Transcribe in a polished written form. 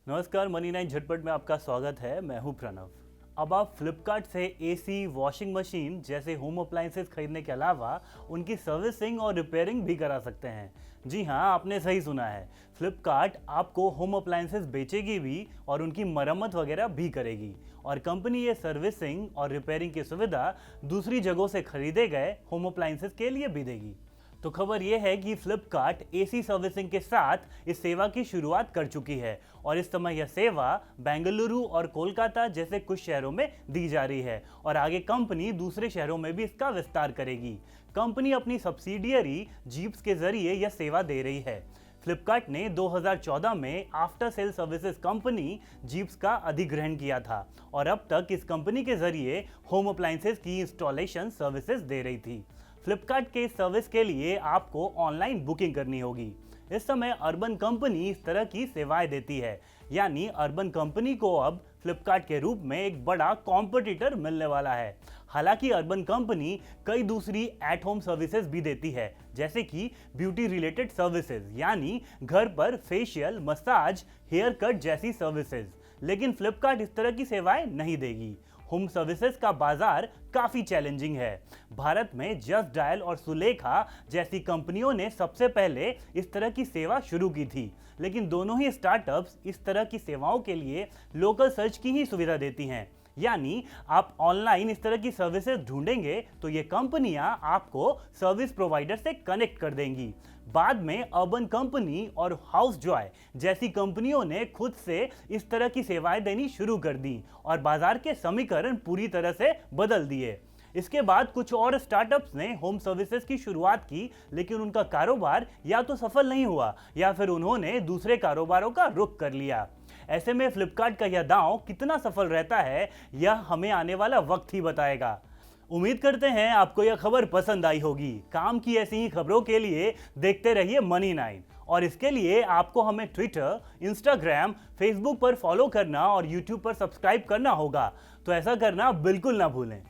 नमस्कार, मनी 9 झटपट में आपका स्वागत है। मैं हूं प्रणव। अब आप फ्लिपकार्ट से एसी, वॉशिंग मशीन जैसे होम अप्लायंसेस खरीदने के अलावा उनकी सर्विसिंग और रिपेयरिंग भी करा सकते हैं। जी हां, आपने सही सुना है। फ्लिपकार्ट आपको होम अप्लायंसेस बेचेगी भी और उनकी मरम्मत वगैरह भी करेगी, और कंपनी ये सर्विसिंग और रिपेयरिंग की सुविधा दूसरी जगहों से खरीदे गए होम अप्लायंसेस के लिए भी देगी। तो खबर यह है कि फ्लिपकार्ट एसी सर्विसिंग के साथ इस सेवा की शुरुआत कर चुकी है, और इस समय यह सेवा बेंगलुरु और कोलकाता जैसे कुछ शहरों में दी जा रही है, और आगे कंपनी दूसरे शहरों में भी इसका विस्तार करेगी। कंपनी अपनी सब्सिडियरी जीप्स के जरिए यह सेवा दे रही है। फ्लिपकार्ट ने 2014 में after sale services company jeeps का अधिग्रहण किया था, और अब तक इस कंपनी के जरिए होम अप्लायंसेस की इंस्टॉलेशन सर्विसेज दे रही थी। फ्लिपकार्ट के सर्विस के लिए आपको ऑनलाइन बुकिंग करनी होगी। इस समय अर्बन कंपनी इस तरह की सेवाएं देती है, यानी अर्बन कंपनी को अब फ्लिपकार्ट के रूप में एक बड़ा कॉम्पिटिटर मिलने वाला है। हालांकि अर्बन कंपनी कई दूसरी एट होम सर्विसेज भी देती है, जैसे कि ब्यूटी रिलेटेड सर्विसेज, यानी घर पर फेशियल, मसाज, हेयर कट जैसी सर्विसेज। लेकिन फ्लिपकार्ट इस तरह की सेवाएं नहीं देगी। होम सर्विसेज का बाजार काफी चैलेंजिंग है। भारत में जस्ट डायल और सुलेखा जैसी कंपनियों ने सबसे पहले इस तरह की सेवा शुरू की थी, लेकिन दोनों ही स्टार्टअप्स इस तरह की सेवाओं के लिए लोकल सर्च की ही सुविधा देती हैं। यानी आप ऑनलाइन इस तरह की सर्विसेज ढूंढेंगे तो ये कंपनियां आपको सर्विस प्रोवाइडर से कनेक्ट कर देंगी। बाद में अर्बन कंपनी और हाउस जॉय जैसी कंपनियों ने खुद से इस तरह की सेवाएं देनी शुरू कर दी, और बाजार के समीकरण पूरी तरह से बदल दिए। इसके बाद कुछ और स्टार्टअप्स ने होम सर्विसेज की शुरुआत की, लेकिन उनका कारोबार या तो सफल नहीं हुआ या फिर उन्होंने दूसरे कारोबारों का रुख कर लिया। ऐसे में फ्लिपकार्ट का यह दांव कितना सफल रहता है, यह हमें आने वाला वक्त ही बताएगा। उम्मीद करते हैं आपको यह खबर पसंद आई होगी। काम की ऐसी ही खबरों के लिए देखते रहिए मनी 9, और इसके लिए आपको हमें ट्विटर, इंस्टाग्राम, फेसबुक पर फॉलो करना और यूट्यूब पर सब्सक्राइब करना होगा। तो ऐसा करना बिल्कुल ना भूलें।